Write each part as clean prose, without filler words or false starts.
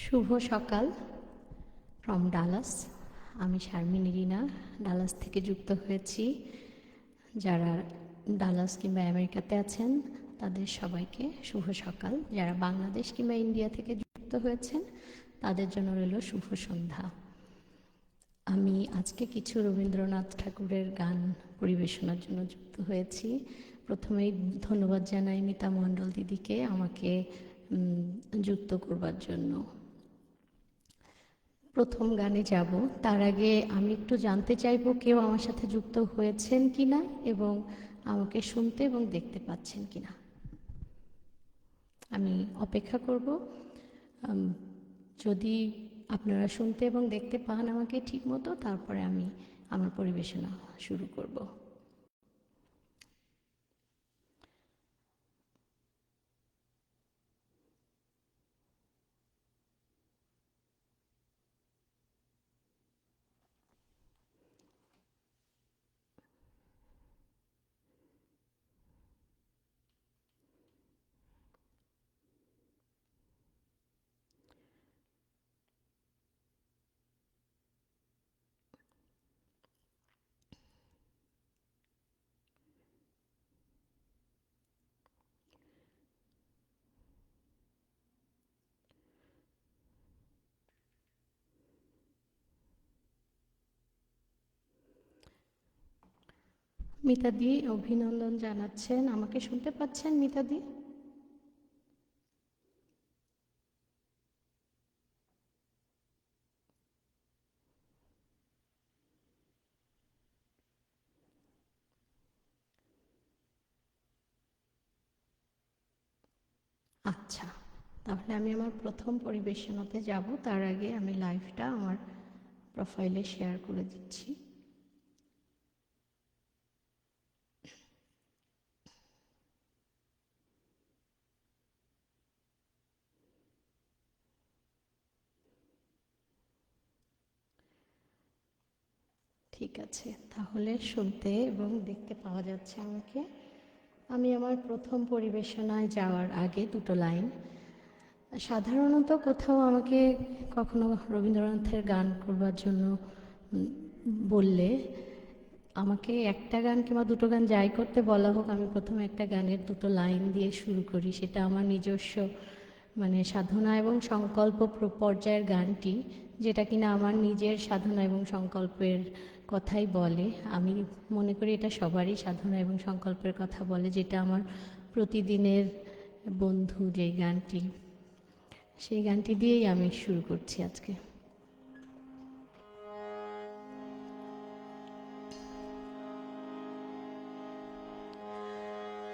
শুভ সকাল from Dallas. আমি শারমিন রিনা Dallas থেকে যুক্ত হয়েছি। যারা ডালাস কিংবা আমেরিকাতে আছেন তাদের সবাইকে শুভ সকাল। যারা বাংলাদেশ কিংবা ইন্ডিয়া থেকে যুক্ত হয়েছেন তাদের জন্য রইল শুভ সন্ধ্যা। আমি আজকে কিছু রবীন্দ্রনাথ ঠাকুরের গান পরিবেশনার জন্য যুক্ত হয়েছি। প্রথমেই ধন্যবাদ জানাই মিতা মণ্ডল দিদিকে আমাকে যুক্ত করবার জন্য। প্রথম গানে যাব, তার আগে আমি একটু জানতে চাইবো কেউ আমার সাথে যুক্ত হয়েছেন কিনা এবং আমাকে শুনতে এবং দেখতে পাচ্ছেন কিনা। আমি অপেক্ষা করব। যদি আপনারা শুনতে এবং দেখতে পান আমাকে ঠিক মতো, তারপরে আমি আমার পরিবেশনা শুরু করব। মিতাদি অভিনন্দন জানাচ্ছেন। আমাকে শুনতে পাচ্ছেন মিতাদি? আচ্ছা, তাহলে আমি আমার প্রথম পরিবেশনাতে যাব। তার আগে আমি লাইভটা আমার প্রোফাইলে শেয়ার করে দিচ্ছি। ঠিক আছে, তাহলে শুনতে এবং দেখতে পাওয়া যাচ্ছে আমাকে। আমি আমার প্রথম পরিবেশনায় যাওয়ার আগে দুটো লাইন। সাধারণত কোথাও আমাকে কখনো রবীন্দ্রনাথের গান করবার জন্য বললে আমাকে একটা গান কিংবা দুটো গান যাই করতে বলা হোক, আমি প্রথমে একটা গানের দুটো লাইন দিয়ে শুরু করি। সেটা আমার নিজস্ব সাধনা এবং সংকল্প পর্যায়ের গানটি, যেটা কিনা আমার নিজের সাধনা এবং সংকল্পের কথাই বলে। আমি মনে করি এটা সবারই সাধনা এবং সংকল্পের কথা বলে, যেটা আমার প্রতিদিনের বন্ধু যেই গানটি, সেই গানটি দিয়েই আমি শুরু করছি আজকে।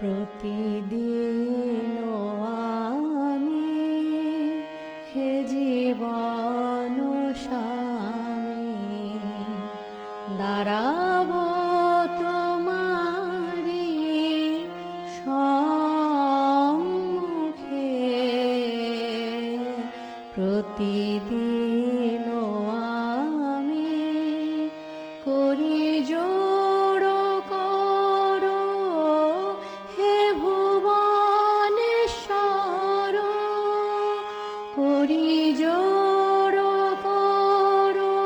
প্রতিদিন আমি হে জীবন স্বামী দাঁড়াব তোমারি সম্মুখে, প্রতিদিন আমি করি জোড় করো হে ভুবনেশ্বর, করি জোড় করো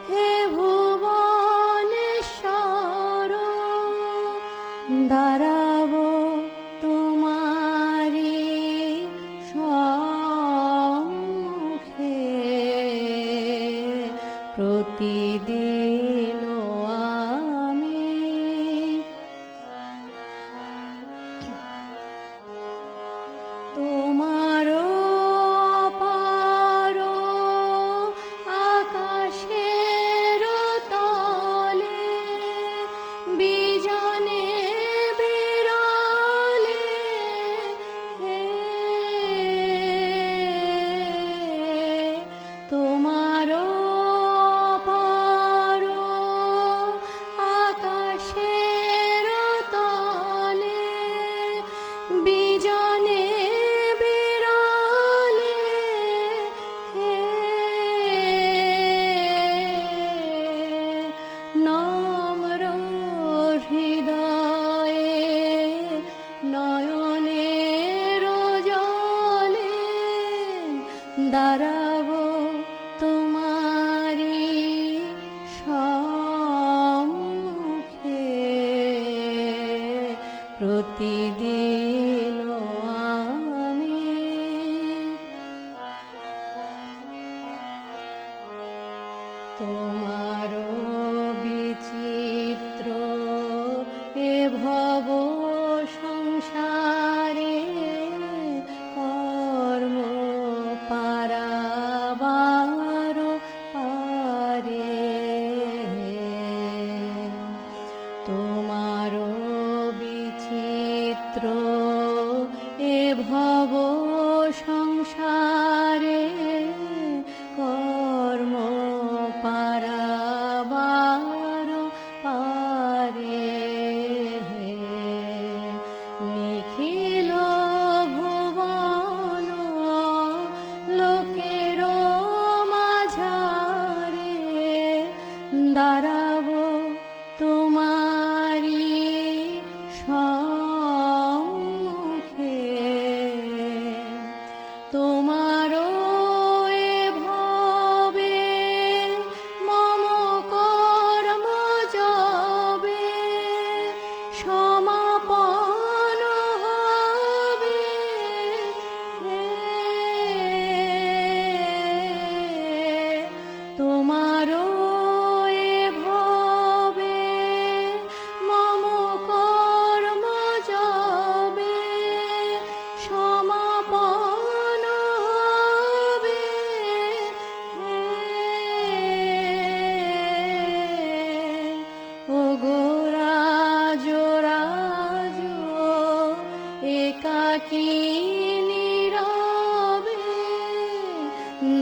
হে ভুবনেশ্বর, দাঁড়াব তোমারি সম্মুখে, প্রতিদিন আমি তোমার অপার আকাশের তলে বিজনে বিরালে হে, তোমার অপার আকাশের তলে বিজনে বিরালে হে, নম্র হৃদয়ে নয়নের জলে দাঁড়াবো তোমারি সম্মুখে প্রতিদিন আমি তোমার বিচিত্র এ ভব সংসারে কর্ম পারাবার পারে তোমার বিচিত্র এ ভব সংসারে কর্ম পারাবার পারে নিখিল ভুবন লোকের মাঝারে দাঁড়াবো তোমারি সম্মুখে তোমারও এ ভবে মম কর্ম যবে সমাপন হবে তোমারও এ ভবে মম কর্ম যবে সমাপন হবে ওগো রাজ রাজ একাকী নীরবে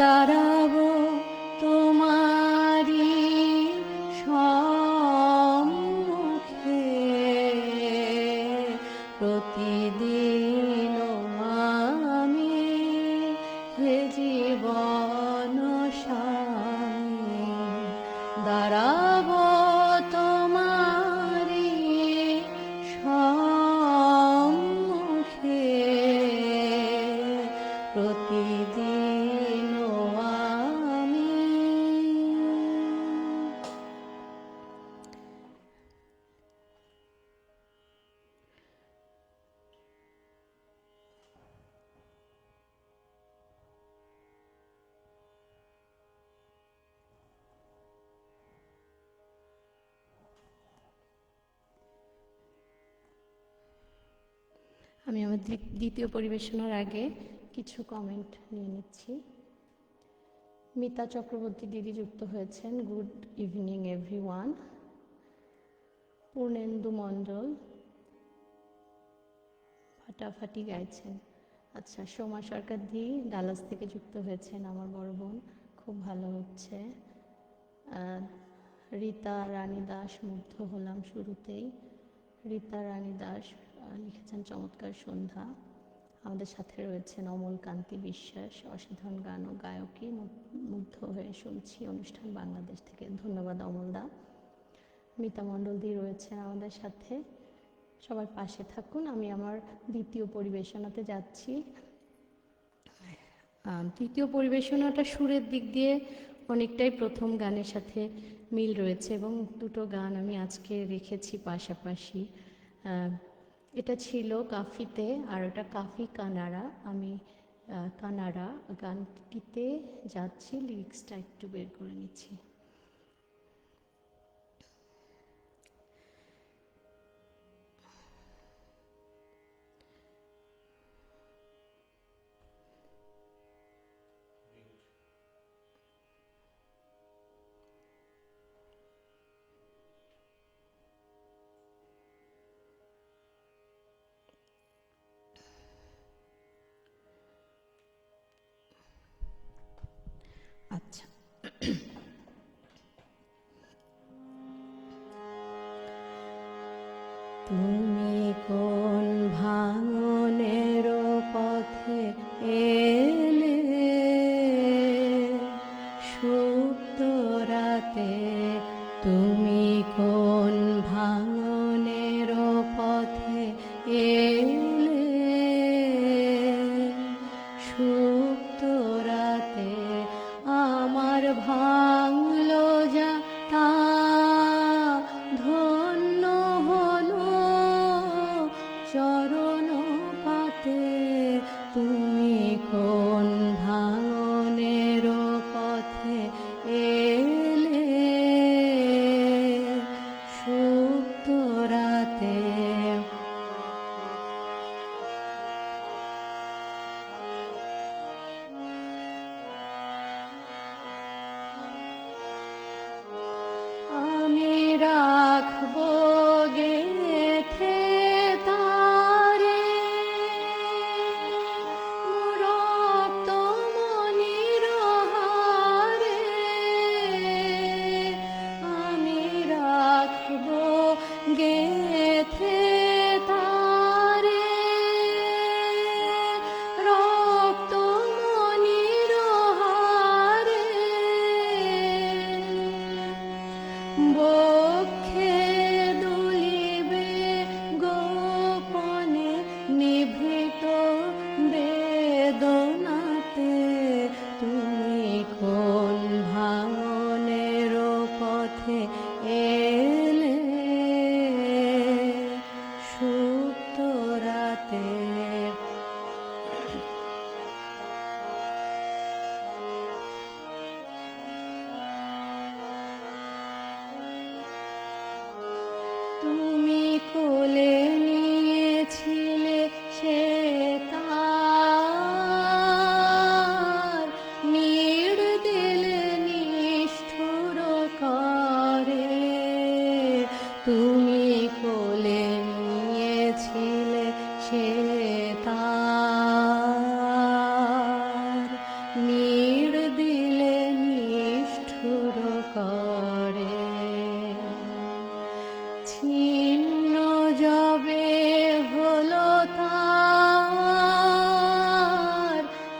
দাঁড়াবো তোমারি সম্মুখে প্রতিদিন আমি হে জীবন স্বামী দাঁড়াবো তোমারি সম্মুখে প্রতিদিন আমি আমার দ্বিতীয় পরিবেশনার আগে কিছু কমেন্ট নিয়ে নিচ্ছি। মিতা চক্রবর্তী দিদি যুক্ত হয়েছেন, গুড ইভিনিং এভরিওয়ান। পূর্ণেন্দু মণ্ডল ফাটাফাটি গাইছেন। আচ্ছা, সোমা সরকার দি ডালাস থেকে যুক্ত হয়েছেন, আমার বড় বোন, খুব ভালো হচ্ছে। রীতা রানী দাস, মুগ্ধ হলাম শুরুতেই। রীতা রানী দাস লিখেছেন চমৎকার সন্ধ্যা। আমাদের সাথে রয়েছেন অমল কান্তি বিশ্বাস, অসাধারণ গান ও গায়কী, মুগ্ধ হয়ে শুনছি অনুষ্ঠান বাংলাদেশ থেকে। ধন্যবাদ অমলদা। মিতা মণ্ডল দি রয়েছেন আমাদের সাথে, সবার পাশে থাকুন। আমি আমার দ্বিতীয় পরিবেশনাতে যাচ্ছি। তৃতীয় পরিবেশনাটা সুরের দিক দিয়ে অনেকটাই প্রথম গানের সাথে মিল রয়েছে এবং দুটো গান আমি আজকে রেখেছি পাশাপাশি। এটা ছিল কাফিতে আর ওটা কাফি কানাড়া। আমি কানাড়া গানটিতে যাচ্ছি, লিরিক্সটা একটু বের করে নিচ্ছি। আচ্ছা, তুমি কোন ভাঙনের পথে এলে সুপ্ত রাতে, তুমি কোন ভাঙনের পথে এলে সুপ্ত রাতে। তো বেদনাতে তুমি কোন ভাঙনের পথে এলে সুপ্ত রাতে। তুমি কোলে নিয়েছিলে সে তার, নিড় দিলে নিষ্ঠুর করে। তুমি কোলে নিয়েছিলে সে তার, নিড় দিলে নিষ্ঠুর করে। ছিন্ন যবে হলো তার,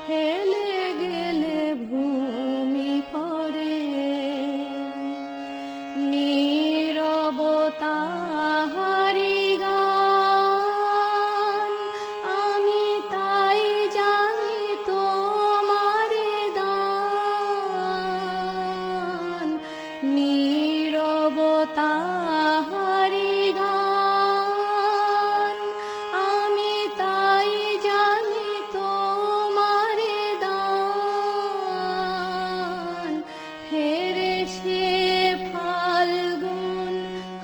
ফেলে গেলে ভূমি পরে। নীরবতাহারি গান, আমি তাই জানি তোমারে দান। নীরবতাহারি গান, আমি তাই জানি তোমারে দান। ফেরে সে ফাল্গুন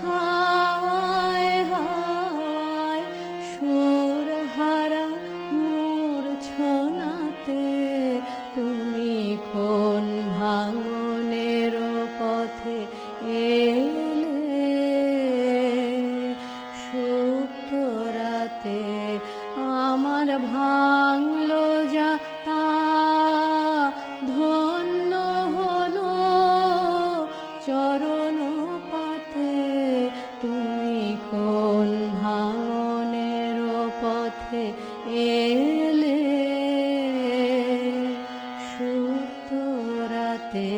হাওয়ায় হাওয়ায়, সুর হারা মূর্ছনাতে তুমি কোন ভাঙনের পথে এলে সুপ্ত রাতে। আমার ভাঙলো যা তা ধন্য হলো চরণ পাতে, তুমি কোন ভাঙনের পথে এলে সুপ্ত রাতে।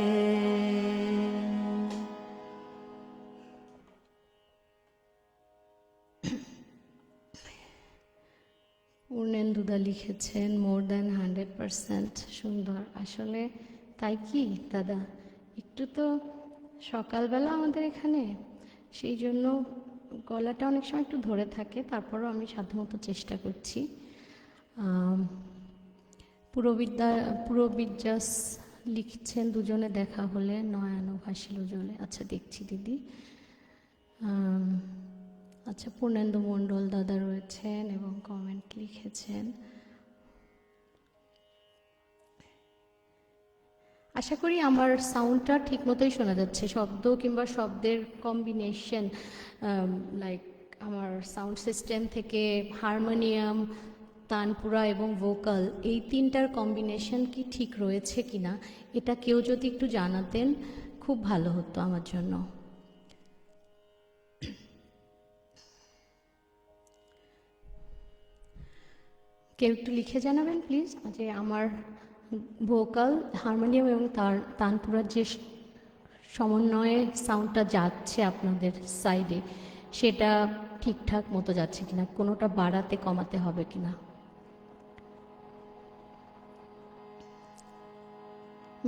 পূর্ণেন্দুদা লিখেছেন মোর দ্যান 100% সুন্দর। আসলে তাই কি দাদা? একটু তো সকালবেলা আমাদের এখানে, সেই জন্য গলাটা অনেক সময় একটু ধরে থাকে, তারপরও আমি সাধ্যমতো চেষ্টা করছি। পুরবিদ্যাস লিখছেন দুজনে দেখা হলে নয়ন ভাসিল জলে। আচ্ছা দেখছি দিদি। আচ্ছা পূর্ণেন্দু মণ্ডল দাদা রয়েছেন এবং কমেন্ট লিখেছেন। আশা করি আমার সাউন্ডটা ঠিক মতোই শোনা যাচ্ছে। শব্দ কিংবা শব্দের কম্বিনেশন, লাইক আমার সাউন্ড সিস্টেম থেকে হারমোনিয়াম, তানপুরা এবং ভোকাল, এই তিনটার কম্বিনেশন কি ঠিক রয়েছে কিনা, এটা কেউ যদি একটু জানাতেন খুব ভালো হতো আমার জন্য। কেউ একটু লিখে জানাবেন প্লিজ যে আমার ভোকাল, হারমোনিয়াম এবং তানপুরার যে সমন্বয়ে সাউন্ডটা যাচ্ছে আপনাদের সাইডে, সেটা ঠিকঠাক মতো যাচ্ছে কিনা, কোনোটা বাড়াতে কমাতে হবে কিনা।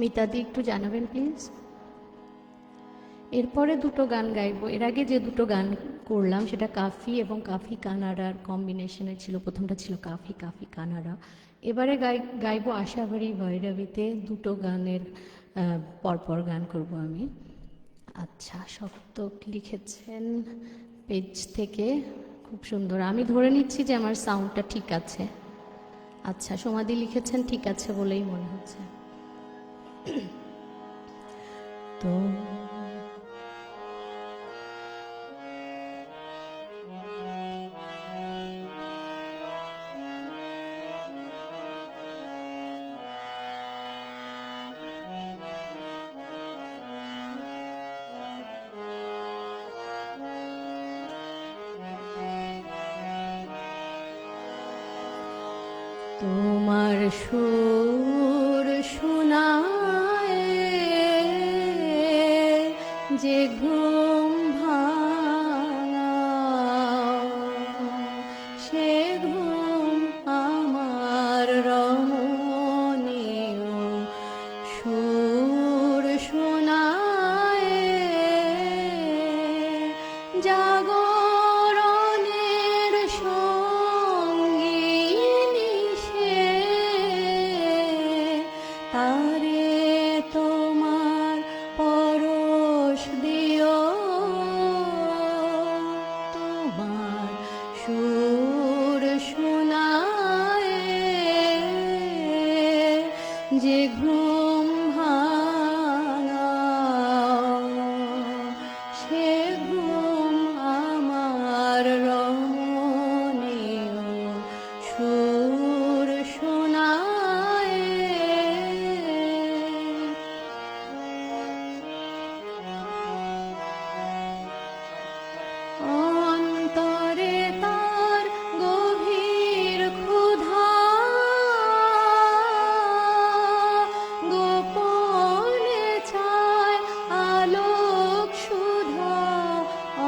মিতাদি একটু জানাবেন প্লিজ। এরপরে দুটো গান গাইবো। এর আগে যে দুটো গান করলাম সেটা কাফি এবং কাফি কানাডার কম্বিনেশনে ছিল। প্রথমটা ছিল কাফি কাফি কানাডা। এবারে গাইবো আশাবাড়ি ভৈরবীতে। দুটো গানের পরপর গান করব আমি। আচ্ছা শতক লিখেছেন পেজ থেকে, খুব সুন্দর। আমি ধরে নিচ্ছি যে আমার সাউন্ডটা ঠিক আছে। আচ্ছা সমাধি লিখেছেন ঠিক আছে বলেই মনে হচ্ছে। তো তোমার সুর শোনায় যে ঘুম ভাঙা, সে ঘুম যে ঘুম ভাঙা সে ঘুম আমার রমণীয় সুর শোনায়। অন্তরে তার গভীর ক্ষুধা, গোপনে চায় আলোক সুধা।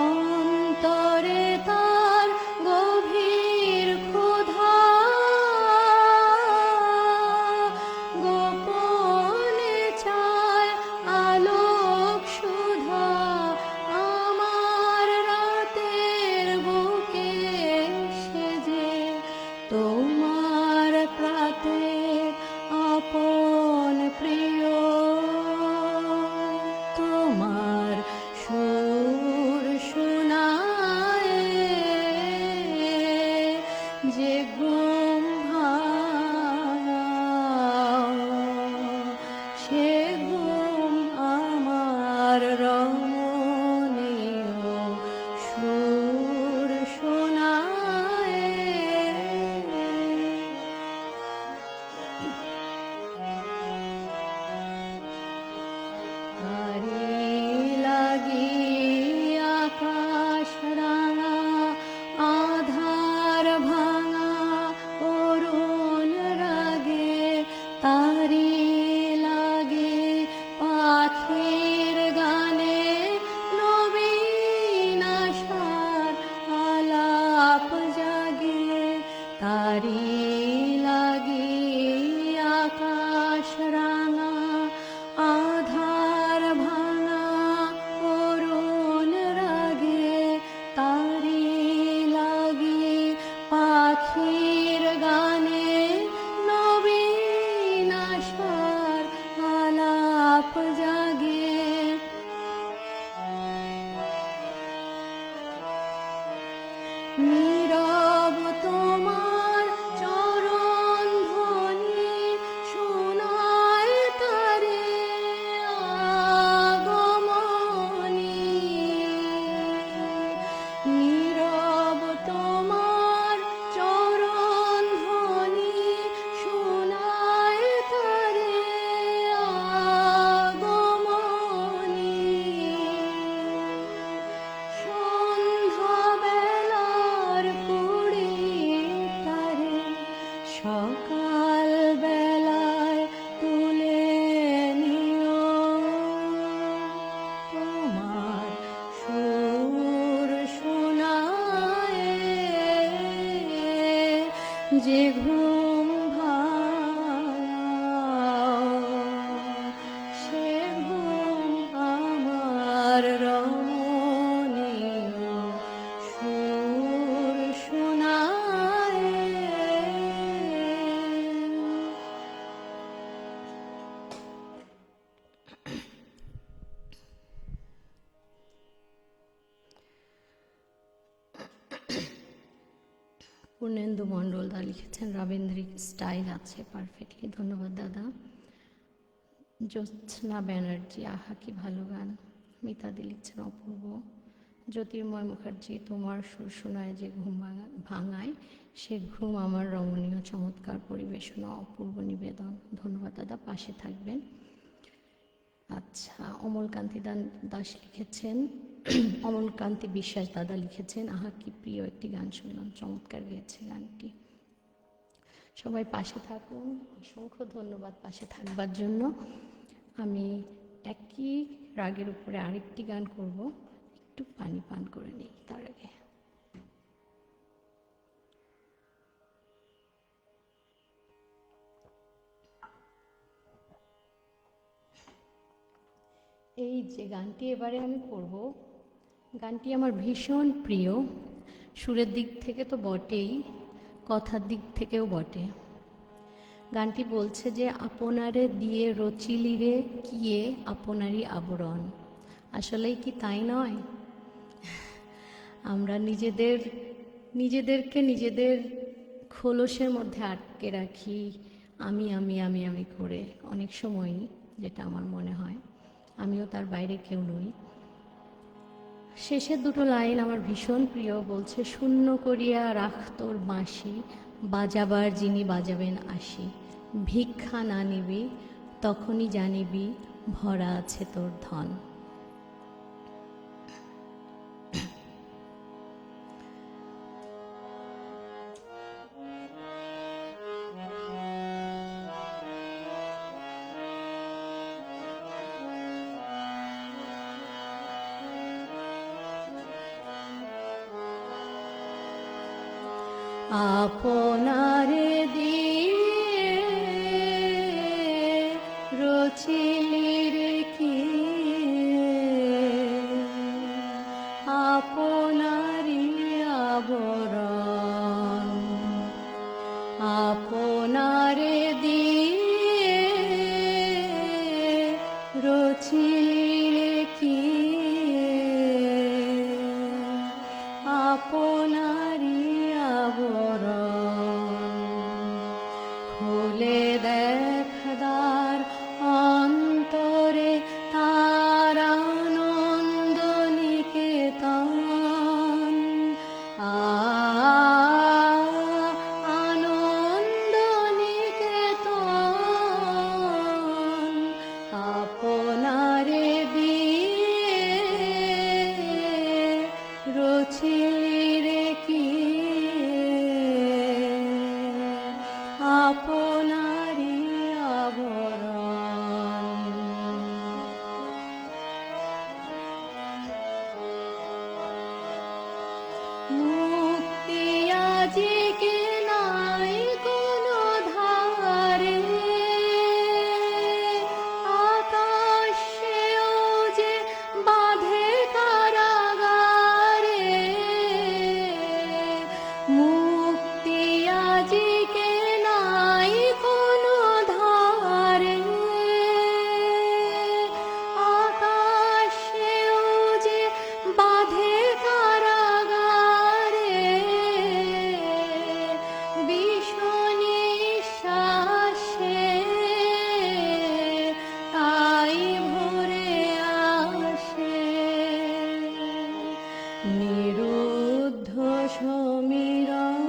অন্তরে তার গভীর ক্ষুধা, গোপনে চায় আলোক সুধা। আমার রাতের বুকে সেজে তোমার প্রাতের আপন প্রিয়, তোমার সুর শোনায়। যে ঘুম ভাঙা সে ঘুম আমার রমণীয় সুর শোনায়। তারি লাগি আকাশ রাঙা, আধার ভাঙা অরুণ রাগে। তারি লাগে পাখির গানে, নবীন আশার আলাপ জাগে। তারি লাগি আকাশ রাঙা, আধার ভাঙা অরুণ রাগে। তারি লাগি পাখির গানে, নবীন আশার আলাপ জাগে। নীরব তোমার চরণ ধ্বনি শোনায় তারে আগমনী। নীরব তোমার চরণ ধ্বনি শোনায় তারে আগমনী। সন্ধ্যা বেলার কুড়ি তারে সকাল বেলায় তুলে নিও, তোমার সুর শোনায়। যে ঘুম ভাঙা সে ঘুম আমার রমণীয় সুর শোনায়। পূর্ণেন্দু মণ্ডল দা লিখেছেন রবীন্দ্রিক স্টাইল আছে পারফেক্টলি। ধন্যবাদ দাদা। জ্যোৎস্না ব্যানার্জি, আহা কি ভালো গান। মিতাদি লিখছেন অপূর্ব। জ্যোতির্ময় মুখার্জি, তোমার সুর শোনায় যে ঘুম ভাঙায় সে ঘুম আমার রমণীয়, চমৎকার পরিবেশনা, অপূর্ব নিবেদন। ধন্যবাদ দাদা, পাশে থাকবেন। আচ্ছা, অমলকান্তি দাস লিখেছেন, অমলকান্তি বিশ্বাস দাদা লিখেছেন, আহা কি প্রিয় একটি গান শুনলাম, চমৎকার গেয়েছে গানটি। সবাই পাশে থাকুন, অসংখ্য ধন্যবাদ পাশে থাকবার জন্য। আমি একই রাগের উপরে আরেকটি গান করব, একটু পানি পান করে নিই তার আগে। এই যে গানটি এবারে আমি করব, গানটি আমার ভীষণ প্রিয়। সুরের দিক থেকে তো বটেই, কথার দিক থেকেও বটে। গানটি বলছে যে আপনারে দিয়ে রচিলি রে কিয়ে আপনারই আবরণ। আসলেই কি তাই নয়? আমরা নিজেদেরকে নিজেদের খোলসের মধ্যে আটকে রাখি, আমি করে অনেক সময়ই, যেটা আমার মনে হয় আমিও তার বাইরে কেউ নই। শেষের দুটো লাইন আমার ভীষণ প্রিয়, বলছে শূন্য করিয়া রাখ তোর বাঁশি, বাজাবার যিনি বাজাবেন আসি, ভিক্ষা না নিবি তখনই জানিবি ভরা আছে তোর ধন। আপনারে দিয়ে রচিলির কি, আপনারি আবরণ, আপনারে দিয়ে রচিলির কি, আপনারি খুলে দেখদার অন্তরে তার আনন্দ নিকেতন, আনন্দ নিকেতন, আপনারে দিয়ে রচিলি কি, আপনারি আবরণ। মুক্তি আজিকে নাই কোনো ধারে, আকাশেও যে বাঁধে কারাগারে, মুক্তি আজিকে নাই কোনো ধারে, আকাশেও যে বাঁধে কারাগারে, নিঃশ্বাসে তাই ভরে আসে নিরুদ্ধ সমীরণ।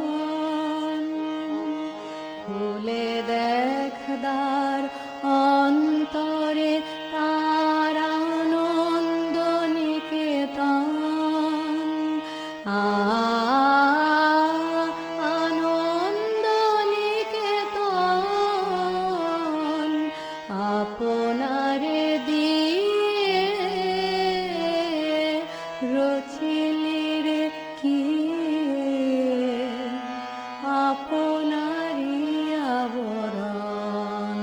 খুলে দেখদার অন্তরে তার আনন্দ নিকেতন, আনন্দ নিকেতন, আপনারে দিয়ে রচিলির কি, আপনারি আবরণ।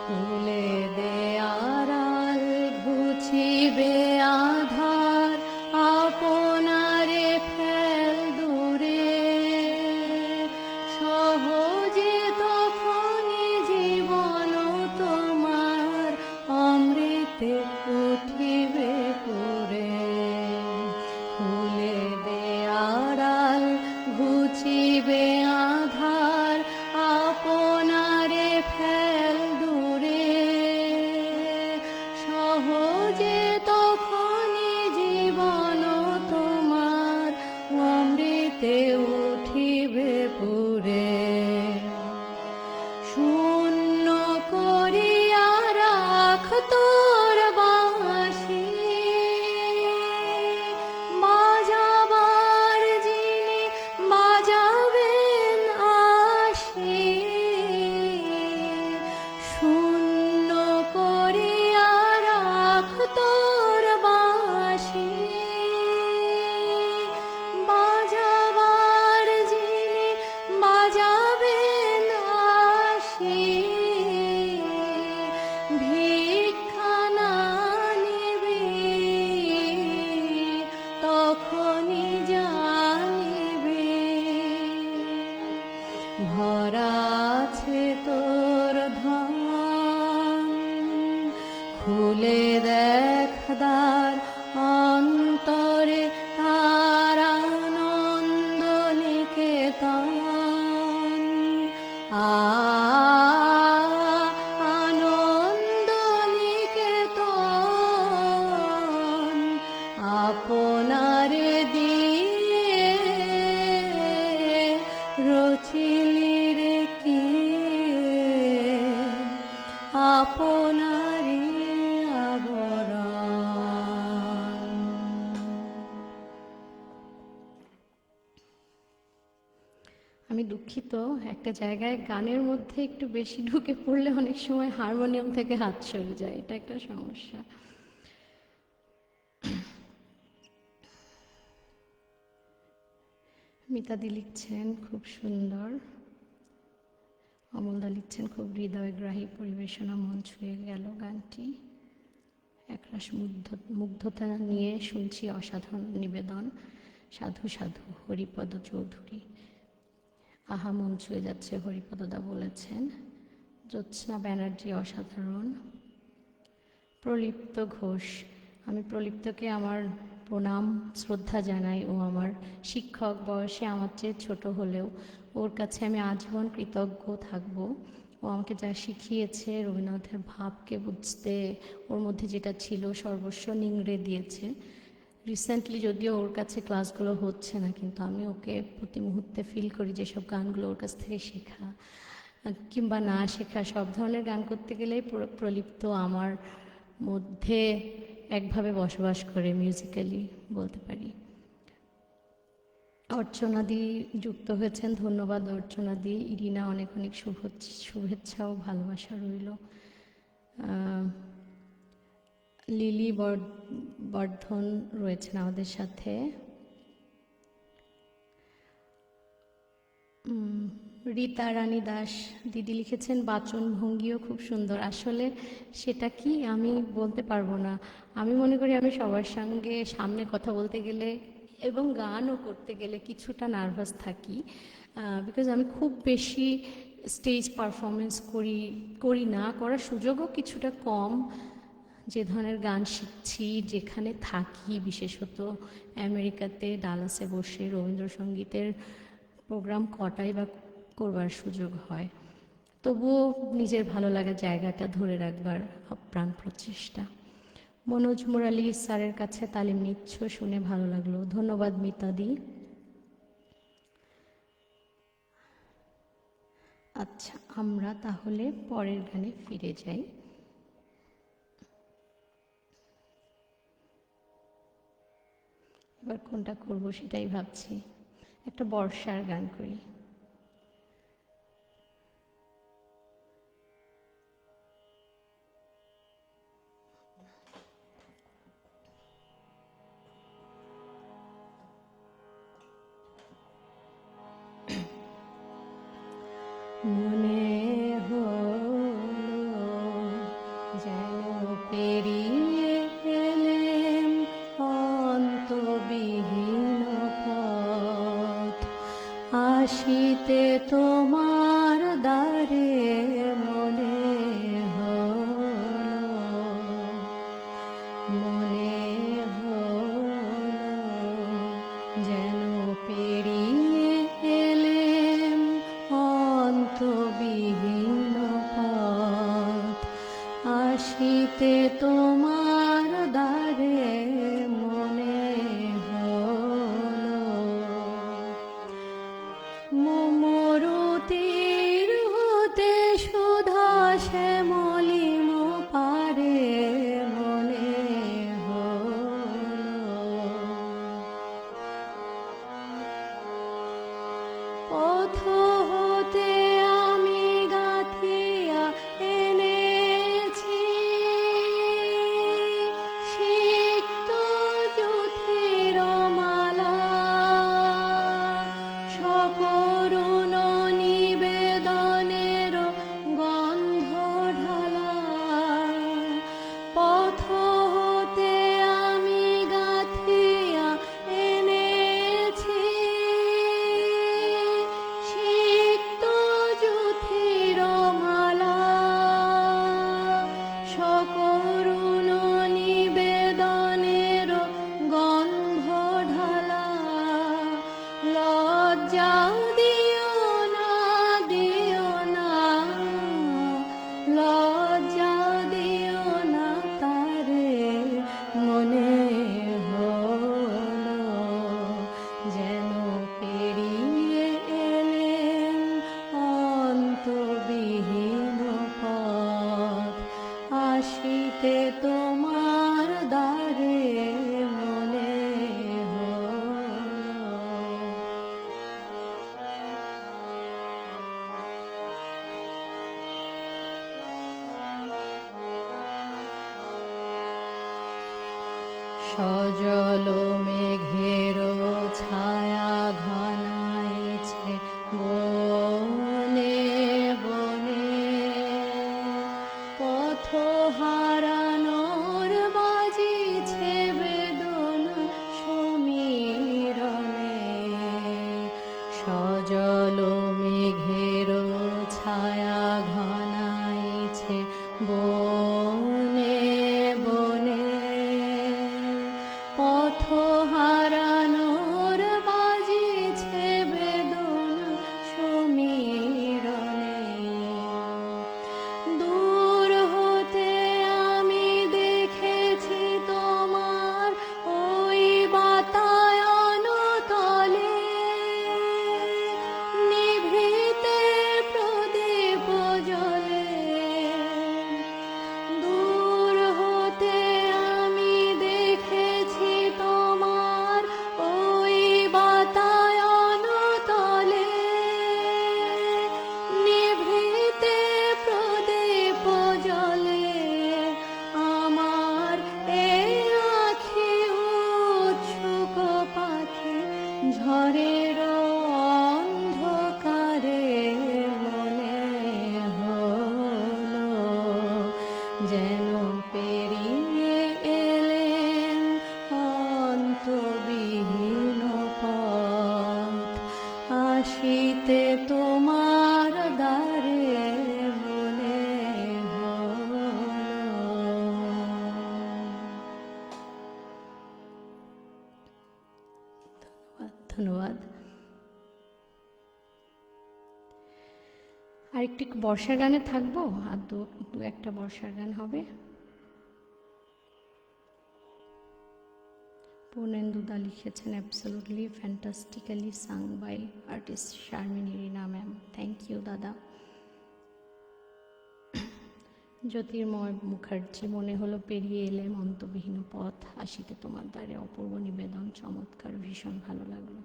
খুলে দেয়ারাল ঘুচিবে আধার, আপনারে ফেল দূরে, সহজে তখনই জীবন তোমার অমৃতে উঠিবে পুরে। খুলে দেয়ারাল ঘুচিবে আধার, আপনারে ফেল দূরে, সহজে তখনই জীবন তোমার অমৃতে উঠিবে পুরে। শূন্য করিয়া রাখ তোর বাঁশি, বাজাবার যিনি বাজাবেন আসি, শূন্য করিয়া রাখ তোর বাঁশি, বাজাবার যিনি বাজাবেন আসি, ভিক্ষা না নিবি তখনই জানিবি ভরা আছে তোর ধন। খুলে দেখদার অন্তরে তার আনন্দ আমি দুঃখিত, একটা জায়গায় গানের মধ্যে একটু বেশি ঢুকে পড়লে অনেক সময় হারমোনিয়াম থেকে হাত সরে যায়, এটা একটা সমস্যা। মিতাদি লিখছেন খুব সুন্দর, অমলদা লিখছেন খুব হৃদয়গ্রাহী পরিবেশনা, মন ছুঁয়ে গেল গানটি, একরাশ মুগ্ধতা নিয়ে শুনছি অসাধারণ নিবেদন, সাধু সাধু হরিপদ চৌধুরী। আহা, মন ছুঁয়ে যাচ্ছে, হরিপদদা বলেছেন। জ্যোৎস্না ব্যানার্জি অসাধারণ। প্রলিপ্ত ঘোষ, আমি প্রলিপ্তকে আমার প্রণাম শ্রদ্ধা জানাই। ও আমার শিক্ষক, বয়সে আমার চেয়ে ছোট হলেও ওর কাছে আমি আজীবন কৃতজ্ঞ থাকব। ও আমাকে যা শিখিয়েছে, রবীন্দ্রনাথের ভাবকে বুঝতে ওর মধ্যে যেটা ছিল সর্বস্ব নিংড়ে দিয়েছে। রিসেন্টলি যদিও ওর কাছে ক্লাসগুলো হচ্ছে না, কিন্তু আমি ওকে প্রতি মুহূর্তে ফিল করি যেসব গানগুলো ওর কাছ থেকে শেখা কিংবা না শেখা, সব ধরনের গান করতে গেলেই প্রলিপ্ত আমার মধ্যে একভাবে বসবাস করে, মিউজিক্যালি বলতে পারি। অর্চনাদি যুক্ত হয়েছেন, ধন্যবাদ অর্চনাদি। ইরিনা, অনেক অনেক শুভেচ্ছা ও ভালোবাসা রইল। লিলি বর্ধন রয়েছেন আমাদের সাথে। রীতা রানী দাস দিদি লিখেছেন বাচন ভঙ্গিও খুব সুন্দর। আসলে সেটা কি আমি বলতে পারবো না। আমি মনে করি আমি সবার সঙ্গে সামনে কথা বলতে গেলে এবং গানও করতে গেলে কিছুটা নার্ভাস থাকি, বিকজ আমি খুব বেশি স্টেজ পারফরমেন্স করি না, করার সুযোগও কিছুটা কম। যে ধরনের গান শিখছি, যেখানে থাকি, বিশেষত আমেরিকাতে ডালাসে বসে রবীন্দ্রসঙ্গীতের প্রোগ্রাম কটাই বা করবার সুযোগ হয়, তবুও নিজের ভালো লাগা জায়গাটা ধরে রাখবার প্রাণ প্রচেষ্টা। মনোজ মুরালি স্যারের কাছে তালিম নিচ্ছ, শুনে ভালো লাগলো, ধন্যবাদ মিতাদি। আচ্ছা, আমরা তাহলে পরের গানে ফিরে যাই। এবার কোনটা করব সেটাই ভাবছি। একটা বর্ষার গান করি। মনে হলো যেন পেরিয়ে এলেম অন্তবিহীন পথ, আসিতে তোমার দ্বারে মনে হলো যেন পেরিয়ে এলেম অন্তবিহীন পথ, আসিতে তোমার দ্বারে মনে হলো। মরুতির হতে সুধা শ্যামলিম পারে মনে হলো। পথ হতে আমি গাঁথিয়া এনেছি সিক্ত জ্যোতির মালা, সকরুণ নিবেদনের গন্ধ ঢালা। পথ হতে আমি গাঁথিয়া এনেছি সিক্ত জ্যোতির মালা, সকরুণ নিবেদনের গন্ধ ঢালা। লজ্জা দিও না, দিও না, লজ্জা দিও না তারে মনে হলো যেন পেরিয়ে এলেন অন্তবিহীন পথ, আসিতে তোমার দ্বারে মনে হলো। সজল মেঘের ছায়া ঘনাইছে বনে বনে, পথ হারানোর বাজিছে বেদনা সমীরণে। দূর হতে আমি দেখেছি তোমার ওই বাতায়ন তলে, নিভৃতে প্রদীপ জ্বলে। দূর হতে আমি দেখেছি তোমার ওই বাতায়ন তলে, নিভৃতে প্রদীপ জ্বলে। আমার এই আঁখি উৎসুক পাখি ঝড়ের অন্ধকারে মনে হলো যেন পেরিয়ে এলেন অন্তবিহীন পথ, আসিতে তোমার দ্বারে মনে হলো। ধন্যবাদ। আর একটু বর্ষার গানে থাকবো, আর দু একটা বর্ষার গান হবে। পূর্ণেন্দু দা লিখেছেন absolutely fantastically sung by artist Sharmini Rina ma'am. Thank you দাদা। জ্যোতির্ময় মুখার্জি, মনে হলো পেরিয়ে এলেম অন্তবিহীন পথ, আসিতে তোমার দ্বারে অপূর্ব নিবেদন, চমৎকার, ভীষণ ভালো লাগলো।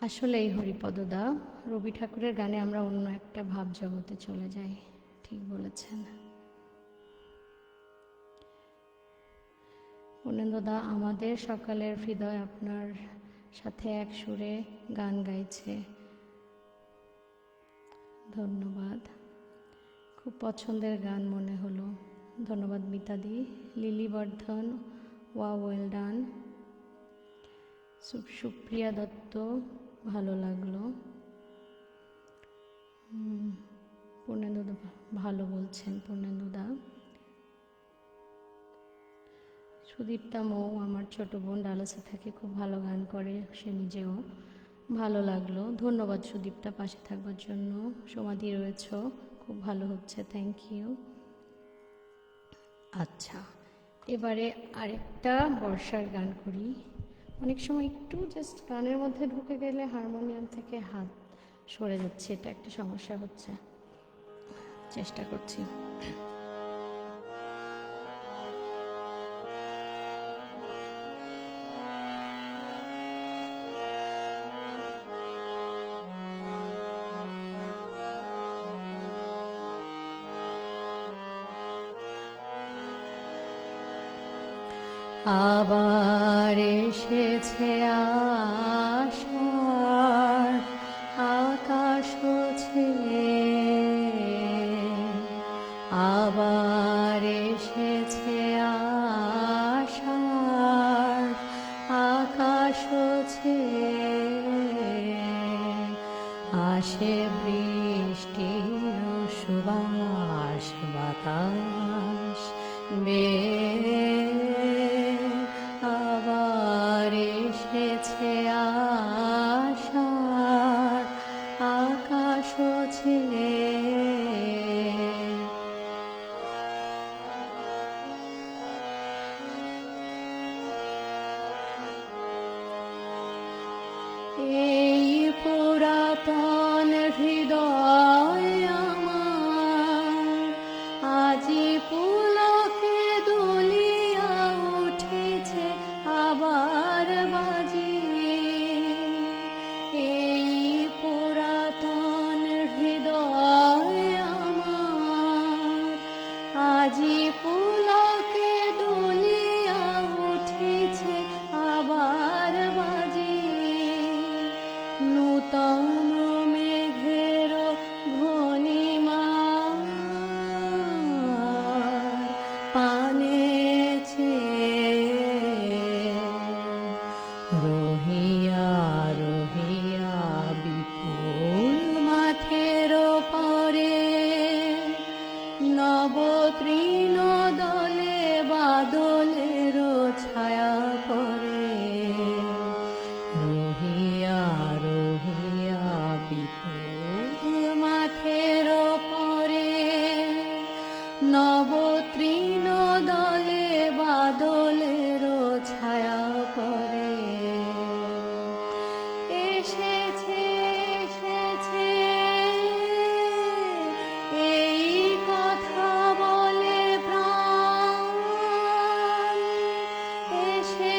আসলে এই হরিপদদা, রবি ঠাকুরের গানে আমরা অন্য একটা ভাব জগতে চলে যাই। ঠিক বলেছেন পূর্ণেন্দুদা। আমাদের সকালের হৃদয় আপনার সাথে এক সুরে গান গাইছে। ধন্যবাদ, খুব পছন্দের গান মনে হলো। ধন্যবাদ মিতাদি। লিলি বর্ধন, ওয়েল ডান। সুপ্রিয়া দত্ত, ভালো লাগলো। পূর্ণেন্দুদা ভালো বলছেন পূর্ণেন্দুদা। সুদীপ্তা মৌ, আমার ছোট বোন, ডালাসে থাকে, খুব ভালো গান করে সে নিজেও। ভালো লাগলো, ধন্যবাদ সুদীপ্তা পাশে থাকবার জন্য। সমাধি রয়েছ, খুব ভালো হচ্ছে, থ্যাংক ইউ। আচ্ছা, এবারে আরেকটা বর্ষার গান করি। অনেক সময় একটু জাস্ট গানের মধ্যে ঢুকে গেলে হারমোনিয়াম থেকে হাত সরে যাচ্ছে, এটা একটা সমস্যা হচ্ছে, চেষ্টা করছি। আবার এসেছে আষাঢ়, আকাশ ছেয়ে। আবার এসেছে আষাঢ়, আকাশ ছেয়ে। আসে বৃষ্টির সুবাস, বাতাস বেয়ে। আবার এসেছে আষাঢ়, আকাশ ছেয়ে। এই পুরাতন হৃদয় আমার আজি পুলকে দুলিয়া উঠেছে আবার বাজিয়ে। এই পুরাতন হৃদয় আমার আজি পুলকে দুলিয়া উঠেছে আবার বাজিয়ে।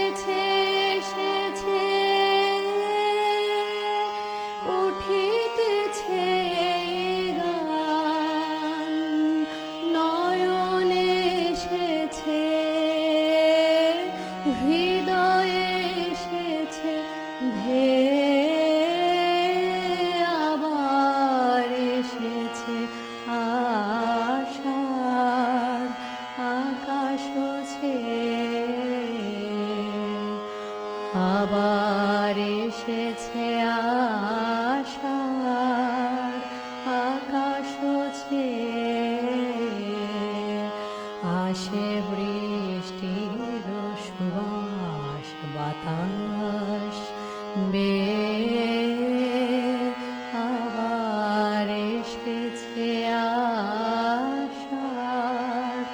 এসেছে এসেছে উঠিতেছে গান, নয়নে এসেছে হৃদয়ে এসেছে আবার এসেছে আশার আকাশ আবার এসেছে আশার আকাশ আসে বৃষ্টির সুবাস বাতাস আবার এসেছে আশার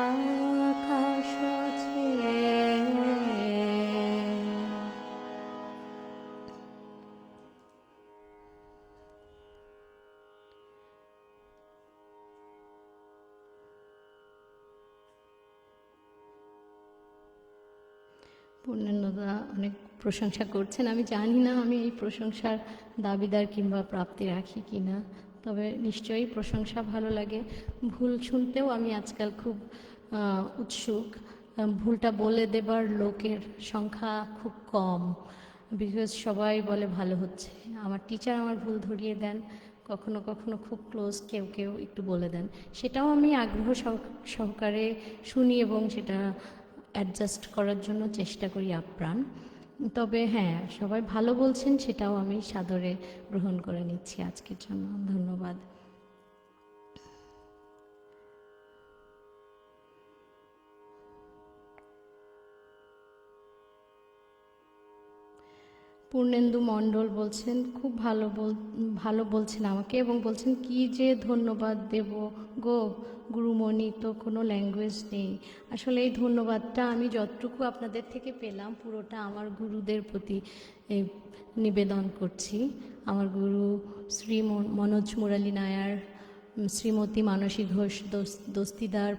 আকাশ পূর্ণেন্দুদা অনেক প্রশংসা করছেন। আমি জানি না আমি এই প্রশংসার দাবিদার কিংবা প্রাপ্তি রাখি কি না, তবে নিশ্চয়ই প্রশংসা ভালো লাগে। ভুল শুনতেও আমি আজকাল খুব উৎসুক। ভুলটা বলে দেবার লোকের সংখ্যা খুব কম, বিকজ সবাই বলে ভালো হচ্ছে। আমার টিচার আমার ভুল ধরিয়ে দেন, কখনো কখনো খুব ক্লোজ কেউ কেউ একটু বলে দেন, সেটাও আমি আগ্রহ সহকারে শুনি এবং সেটা অ্যাডজাস্ট করার জন্য চেষ্টা করি আপ্রাণ। তবে হ্যাঁ, সবাই ভালো বলছেন সেটাও আমি সাদরে গ্রহণ করে নিচ্ছি আজকের জন্য। ধন্যবাদ। পূর্ণেন্দু মণ্ডল বলছেন খুব ভালো বলছেন আমাকে, এবং বলছেন কি যে ধন্যবাদ দেব গো গুরুমণি, তো কোনো ল্যাঙ্গুয়েজ নেই। আসলে এই ধন্যবাদটা আমি যতটুকু আপনাদের থেকে পেলাম পুরোটা আমার গুরুদের প্রতি নিবেদন করছি। আমার গুরু শ্রী মনোজ মুরালী নায়ার, শ্রীমতী মানসী ঘোষ দস্তিদার,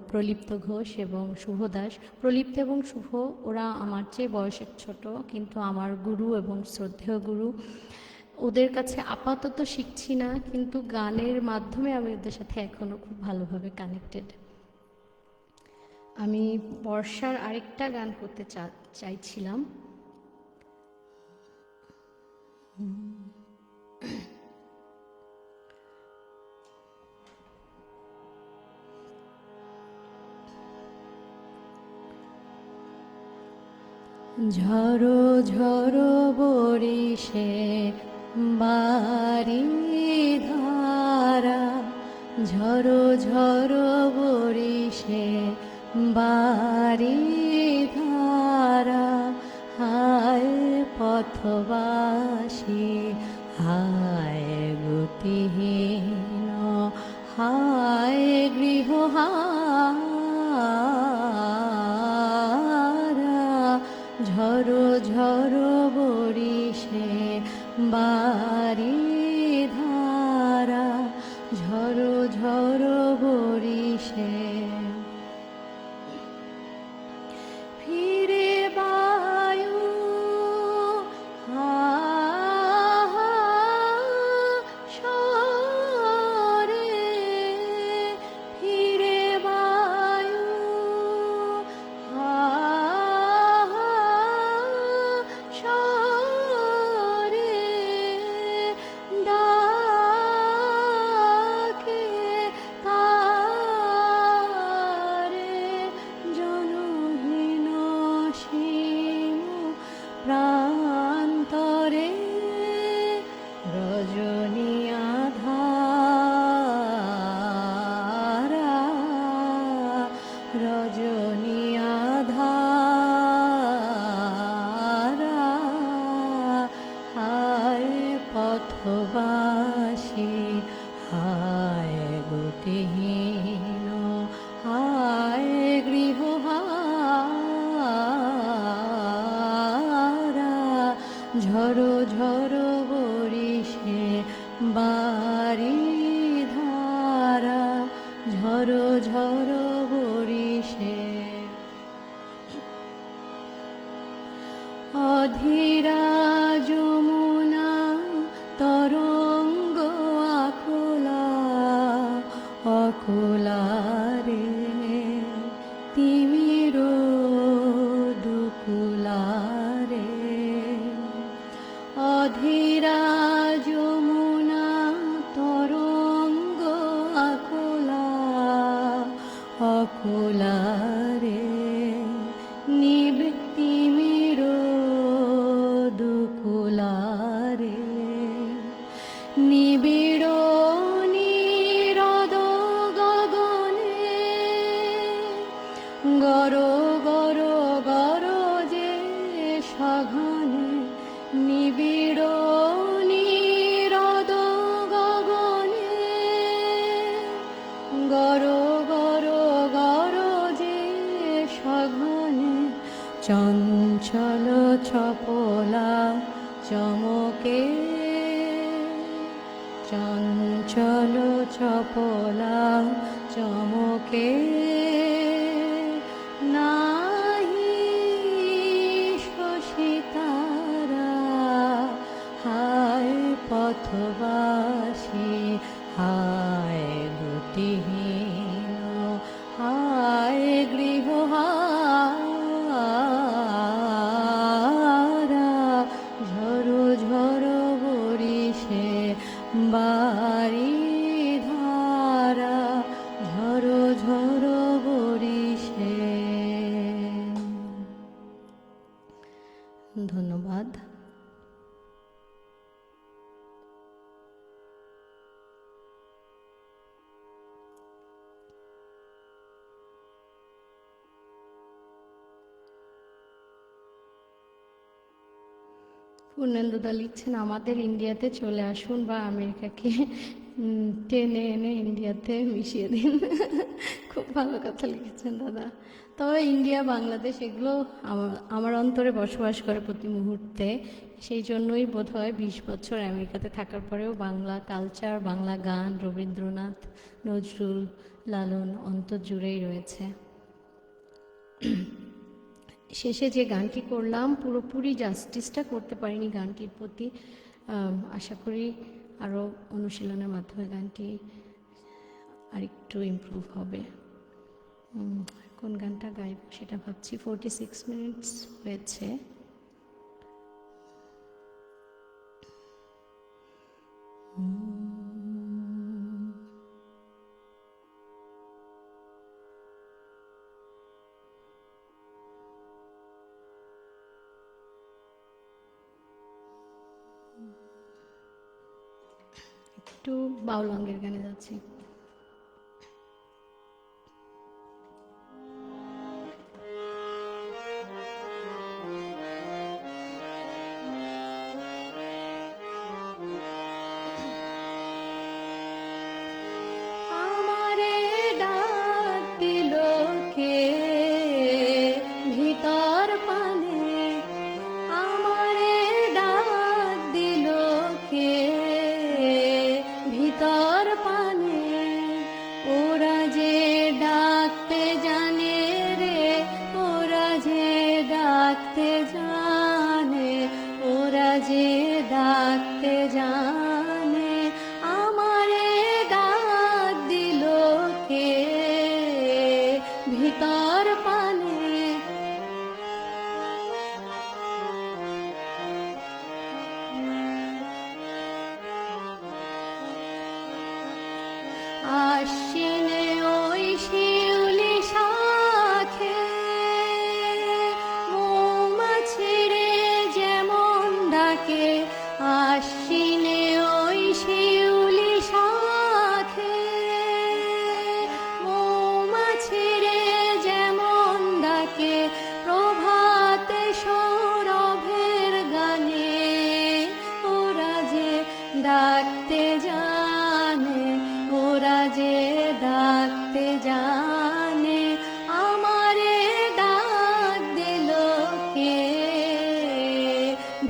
প্রলিপ্ত ঘোষ এবং শুভ দাস। প্রলিপ্ত এবং শুভ ওরা আমার চেয়ে বয়সে ছোট, কিন্তু আমার গুরু এবং শ্রদ্ধেয় গুরু। ওদের কাছে আপাতত শিখছি না, কিন্তু গানের মাধ্যমে আমি ওদের সাথে এখনও খুব ভালোভাবে কানেক্টেড। আমি বর্ষার আরেকটা গান করতে চাইছিলাম। ঝড়ো ঝড়ো বরিশে বাড়ি ধারা, ঝড়ো ঝড়ো বরিশে বাড়ি ধারা, হায় পথবাসী হায় গতিহীন, হায় গৃহহারা, ঝড়ো ঝড়ো বরিশে বাড়ি ধারা, ঝড়ো ঝড়ো বরিশে ফিরে বায়ু সরে, ফিরে বায়ু সরে, ডাকে তারে জনহীন সীম প্রান্তরে, রজনী আধারা, রজনী আধারা, হায় পথবাসী হায় গতিহীন, হায় গৃহহারা, ঝড়ো ঝড়ো বরিশে বাড়ি ধারা, ঝড়ো ঝড়ো বরিশে। অধীরা যমুনা তরঙ্গ আকুলা অকুলা রে তিমির দুকুলা রে অধীরা যমুনা তরঙ্গ আকুলা অকুলা রে নিব তিমির দুকুলা রে নিবিড় নিরদ গগনে গর গর গর যে সঘনে নিবিড় নিরদ গগনে গর গর গর যে সঘনে চঞ্চল চপলা চমকে চঞ্চল চপলা চমকে নাহি শশিতারা হায় পথবাসী হায় দুটিহীন হায় গৃহহারা ঝরো ঝরো বরিশে বাড়ি ধারা ঝরো ঝরো বরিশে। ধন্যবাদ। পূর্ণেন্দুদা লিখছেন আমাদের ইন্ডিয়াতে চলে আসুন বা আমেরিকাকে টেনে এনে ইন্ডিয়াতে মিশিয়ে দিন। খুব ভালো কথা লিখেছেন দাদা। তবে ইন্ডিয়া বাংলাদেশ এগুলো আমার অন্তরে বসবাস করে প্রতি মুহূর্তে। সেই জন্যই বোধহয় 20 বছর আমেরিকাতে থাকার পরেও বাংলা কালচার বাংলা গান রবীন্দ্রনাথ নজরুল লালন অন্তর জুড়েই রয়েছে। শেষে যে গানটি করলাম পুরোপুরি জাস্টিসটা করতে পারিনি গানটির প্রতি। আশা করি আরও অনুশীলনের মাধ্যমে গানটি আরেকটু ইমপ্রুভ হবে। কোন গানটা গাইব সেটা ভাবছি। 46 মিনিটস হয়েছে। একটু বাউল অঙ্গের গানে যাচ্ছি। আমারে ডাক দিল কে ভিতর পানে আমারে ডাক দিল কে ভিতর পানে ওরা যে ডাকতে জানে রে ওরা যে ডাকতে জানে ওরা যে ডাকতে জানে আমারে ডাক দিল কে ভিতর পানে আশ্বিনে ওই শিউলি শাখে মৌমাছিরে যেমন ডাকে আশ্বিনে ওই শিউলি শাখে মৌমাছিরে যেমন ডাকে প্রভাতে সৌরভের গানে ওরা যে ডাকতে জানে ওরা যে ডাকতে জানে আমারে ডাক দিল কে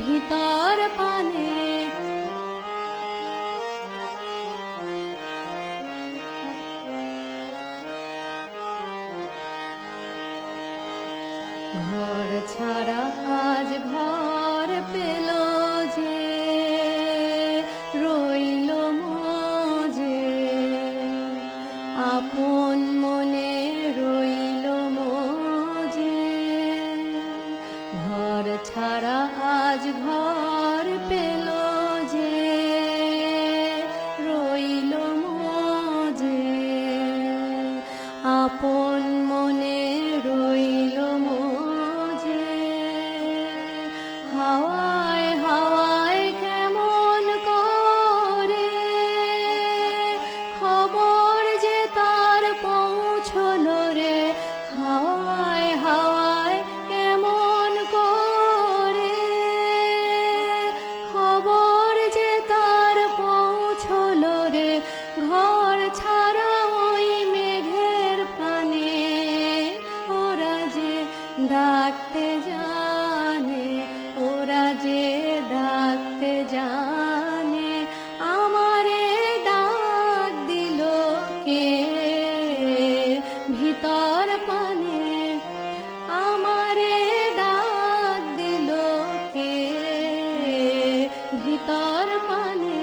ভিতর পানে ঘর ছাড়া আজ ঘর পেল যে, রইল মজে আপন মনে রইল মজে। হাওয়ায় হাওয়ায় কেমন করে খবর যে তার পৌঁছলো রে, হাওয়ায় হাওয়ায় কেমন করে খবর যে তার পৌঁছলো রে। ঘর ছাড়া ওই মেঘের পানে ওরা যে ডাকতে জানে, ওরা যে ডাকতে জানে। আমারে ডাক দিল কে ভিতর পানে, আমারে ডাক দিল কে ভিতর পানে।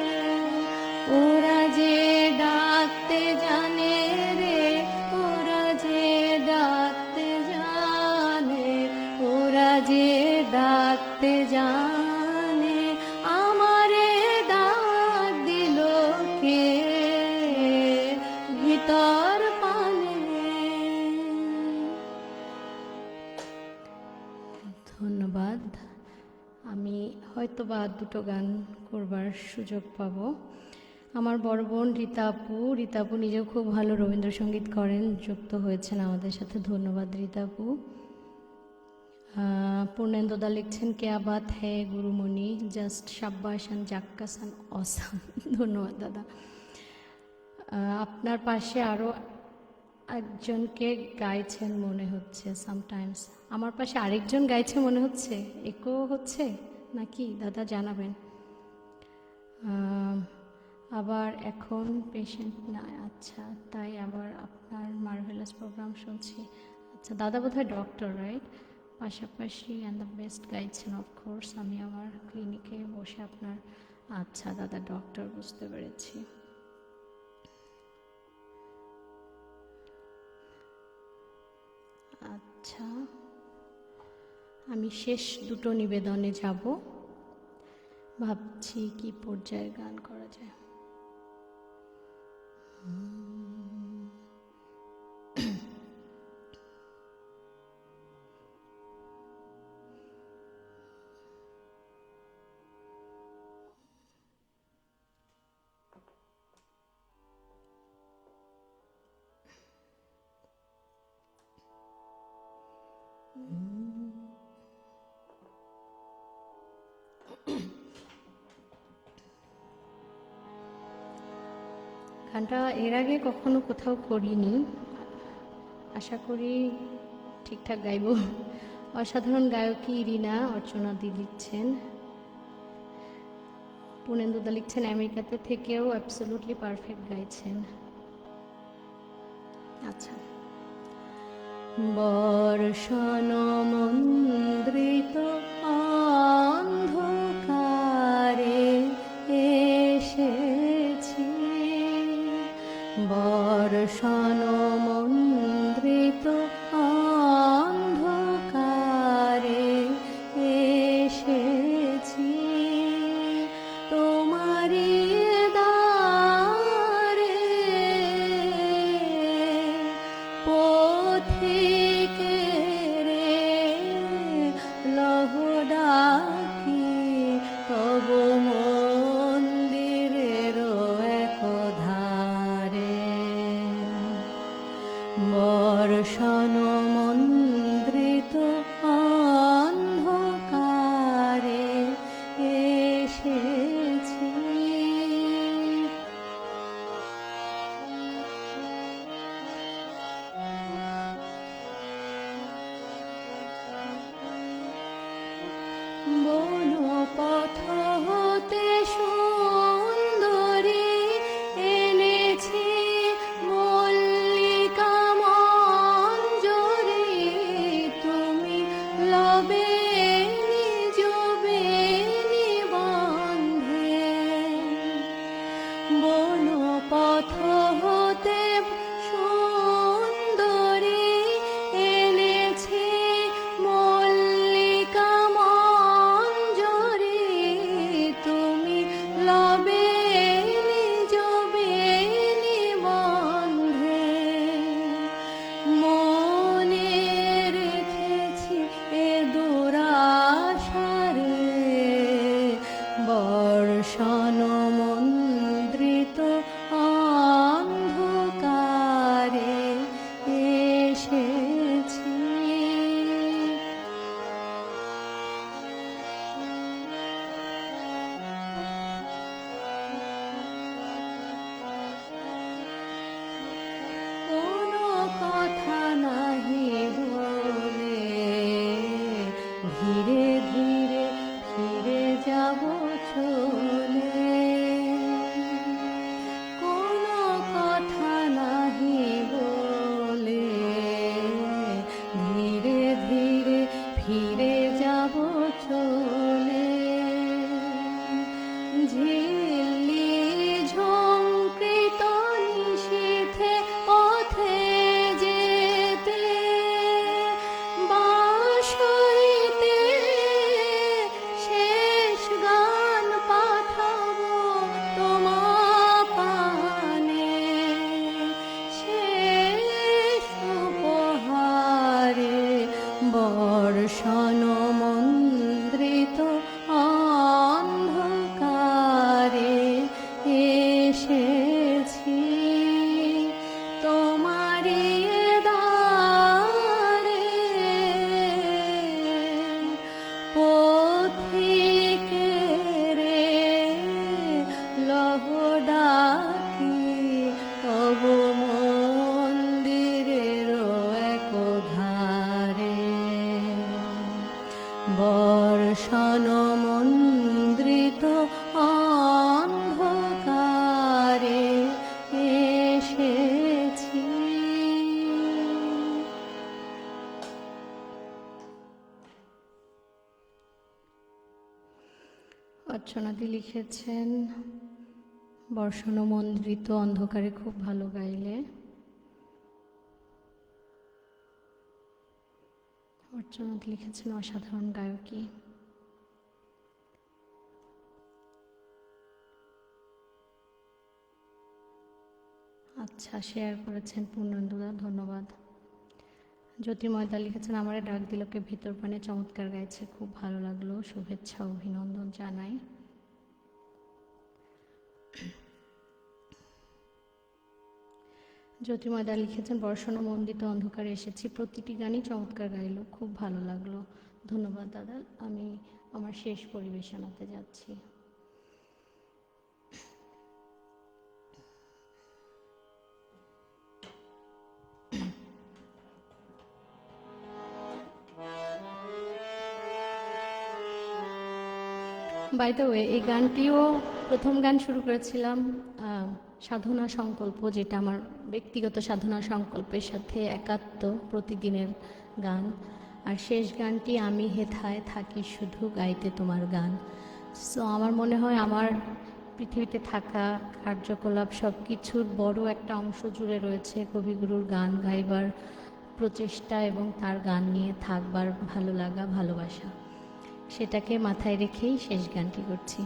ওরা যে ডাকতে জানে রে, ওরা যে ডাকতে জানে, ওরা যে ডাকতে জানে। আমারে ডাক দিল কে ভিতর পানে। ধন্যবাদ। আমি হয়তোবা দুটো গান করবার সুযোগ পাবো। আমার বড় বোন রীতা আপু নিজেও খুব ভালো রবীন্দ্রসঙ্গীত করেন, যুক্ত হয়েছেন আমাদের সাথে। ধন্যবাদ রীতা আপু। পূর্ণেন্দুদা লিখছেন কেয়া বাত হ্যায় Gurumoni, just শাব্বাস and জাক্কাস and awesome. ধন্যবাদ দাদা। আপনার পাশে আরও একজনকে গাইছেন মনে হচ্ছে সামটাইমস। আমার পাশে আরেকজন গাইছে মনে হচ্ছে, একো হচ্ছে নাকি দাদা জানাবেন। আবার এখন পেশেন্ট না, আচ্ছা তাই আবার আপনার মার্ভেলাস প্রোগ্রাম শুনছি। আচ্ছা দাদা বোধহয় ডক্টর, রাইট? পাশাপাশি অ্যান্ড দ্য বেস্ট গাইছেন অফকোর্স। আমি আমার ক্লিনিকে বসে আপনার, আচ্ছা দাদা ডক্টর, বুঝতে পেরেছি। আচ্ছা আমি শেষ দুটো নিবেদনে যাব, ভাবছি কি পর্যায়ে গান করা যায়। গানটা এর আগে কখনো কোথাও করিনি, আশা করি ঠিকঠাক গাইব। অসাধারণ গায়কী ইরিনা অর্চনা দি লিখছেন। পূর্ণেন্দুদা লিখছেন আমেরিকাতে থেকেও অ্যাবসলিউটলি পারফেক্ট গাইছেন। আচ্ছা। বর্ষণ মন্দ্রিত অন্ধকারে এসেছি, বর্ষণ মন্দ্রিত অন্ধকারে এসেছি, তোমারি দ্বারে পথিকেরে লহ ডাকি, তব মন্দিরের একধারে, বর্ষণ মন্দ্রিত অন্ধকারে এসেছি। বন পথ হতে সুন্দরী এনেছি মল্লিকা মঞ্জরি, তুমি লবে নিজ বেণী বন্ধে, বন পথ হতে সুন্দরী এনেছি মল্লিকা ধীরে ফিরে যাব চলে, কোনো কথা নাহি বলে ধীরে ধীরে ফিরে যাব চলে। ঝিল্লি ঝঙ্কৃত নিশীথে পথে যেতে বাঁশ হইতে শেষ গান পাঠাবো তোমা পানে, শেষ উপহারে বর্ষণ মন্দ্রিত অন্ধকারে এসেছি তোমারি দ্বারে। পথিকে রে লহ ডাকি তব মন্দিরের এক ধারে, বর্ষণ মন্দ্রিত অন্ধকারে এসেছি। অর্চনাদি লিখেছেন বর্ষণ মন্দ্রিত অন্ধকারে খুব ভালো গাইলে। অর্চনাদি লিখেছেন অসাধারণ গায়কী। আচ্ছা, শেয়ার করেছেন পূর্ণেন্দুদা, ধন্যবাদ। জ্যোতির্ময়দা লিখেছেন আমারে ডাক দিলকে ভিতর পানে চমৎকার গাইছে, খুব ভালো লাগলো, শুভেচ্ছা অভিনন্দন জানাই। জ্যোতির্ময়দা লিখেছেন বর্ষণ মন্দিত অন্ধকারে এসেছি, প্রতিটি গানই চমৎকার গাইলো, খুব ভালো লাগলো, ধন্যবাদ দাদা। আমি আমার শেষ পরিবেশনাতে যাচ্ছি। বাই দ্য ওয়ে, এই গানটিও প্রথম গান শুরু করেছিলাম সাধনা সংকল্প, যেটা আমার ব্যক্তিগত সাধনা সংকল্পের সাথে একাত্ম প্রতিদিনের গান। আর শেষ গানটি আমি হেথায় থাকি শুধু গাইতে তোমার গান। সো আমার মনে হয় আমার পৃথিবীতে থাকা কার্যকলাপ সব কিছুর বড় একটা অংশ জুড়ে রয়েছে কবিগুরুর গান গাইবার প্রচেষ্টা এবং তার গান নিয়ে থাকবার ভালো লাগা, ভালোবাসা। সেটাকে মাথায় রেখেই শেষ গানটি করছি।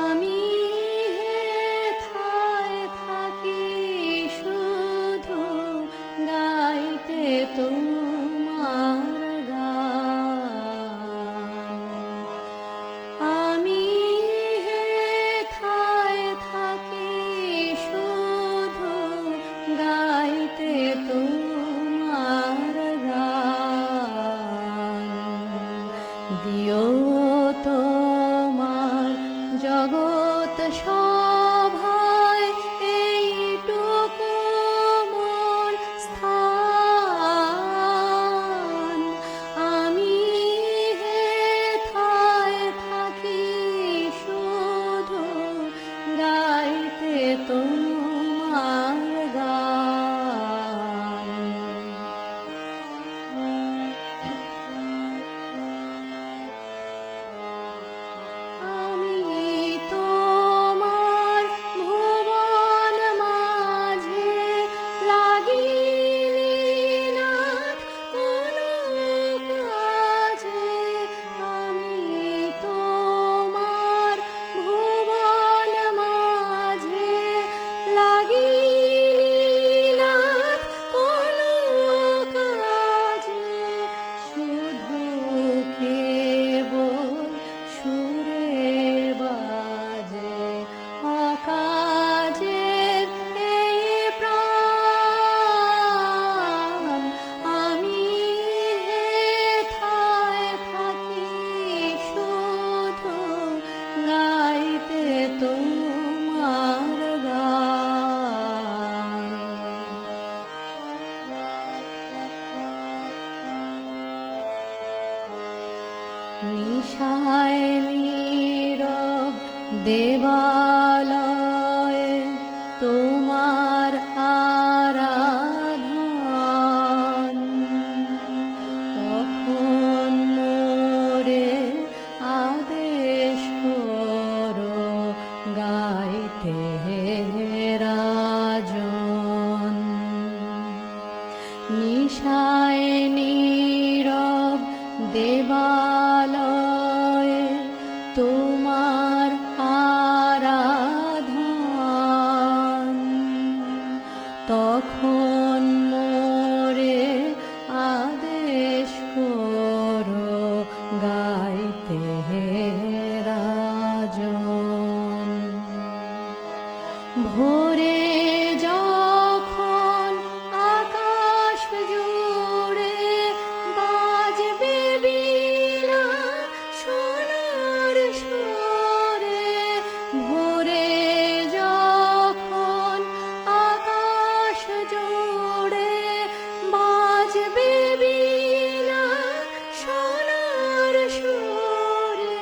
আমি হেথায় থাকি শুধু গাইতে তোমার গান, আমি হেথায় থাকি শুধু গাইতে তোমার গান। দিও তোমার জগৎ সভায় এইটুকু মোর স্থান, আমি হেথায় থাকি শুধু গাইতে তোমার গান। আমি তোমার নিশায় নীরব দেবালয়ে তোমার আরাধন, তখন মোরে আদেশ করো গাইতে রাজন। নিশায় নীরব দেবালয়ে তোমার আরাধন, তখন মোরে আদেশ করো গাইতে রাজন। ভোরে যখন আকাশ জুড়ে বাজবে বীণা সোনার সুরে, ভোরে যখন আকাশ জুড়ে বাজবে বীণা সোনার সুরে,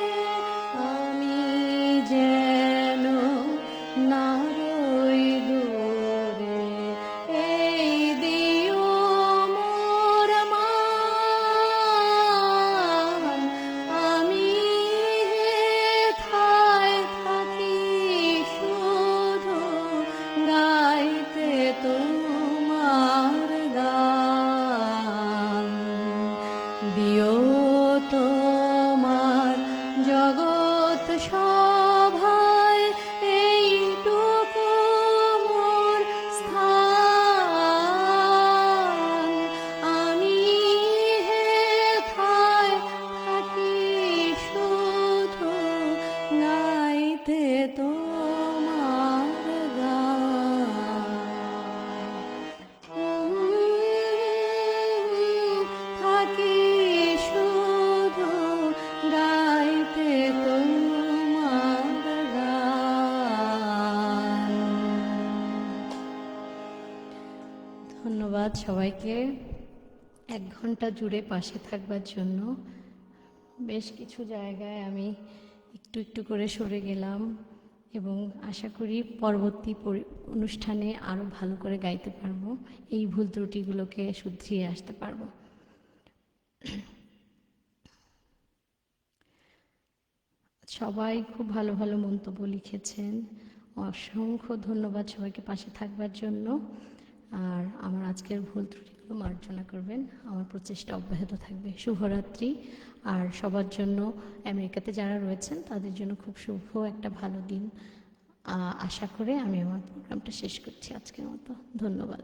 আমি যেন নারই দূরে এই দিও মোর মান, আমি হেথায় থাকি শুধু গাইতে তোমার গান। দিও তোমার জগৎ সভায় এইটুকু মোর স্থান, আমি হেথায় থাকি শুধু গাইতে তোমার গান। থাকি শুধু গাইতে তোমার গান। ধন্যবাদ সবাইকে 1 ঘন্টা জুড়ে পাশে থাকবার জন্য। বেশ কিছু জায়গায় আমি একটু একটু করে সরে গেলাম এবং আশা করি পরবর্তী অনুষ্ঠানে আরও ভালো করে গাইতে পারবো, এই ভুল ত্রুটিগুলোকে শুধরিয়ে আসতে পারবো। সবাই খুব ভালো ভালো মন্তব্য লিখেছেন, অসংখ্য ধন্যবাদ সবাইকে পাশে থাকবার জন্য। আর আমার আজকের ভুল ত্রুটিগুলো মার্জনা করবেন, আমার প্রচেষ্টা অব্যাহত থাকবে। শুভরাত্রি। আর সবার জন্য, আমেরিকাতে যারা রয়েছেন তাদের জন্য খুব শুভ একটা ভালো দিন আশা করে আমি আমার প্রোগ্রামটা শেষ করছি আজকের মতো। ধন্যবাদ।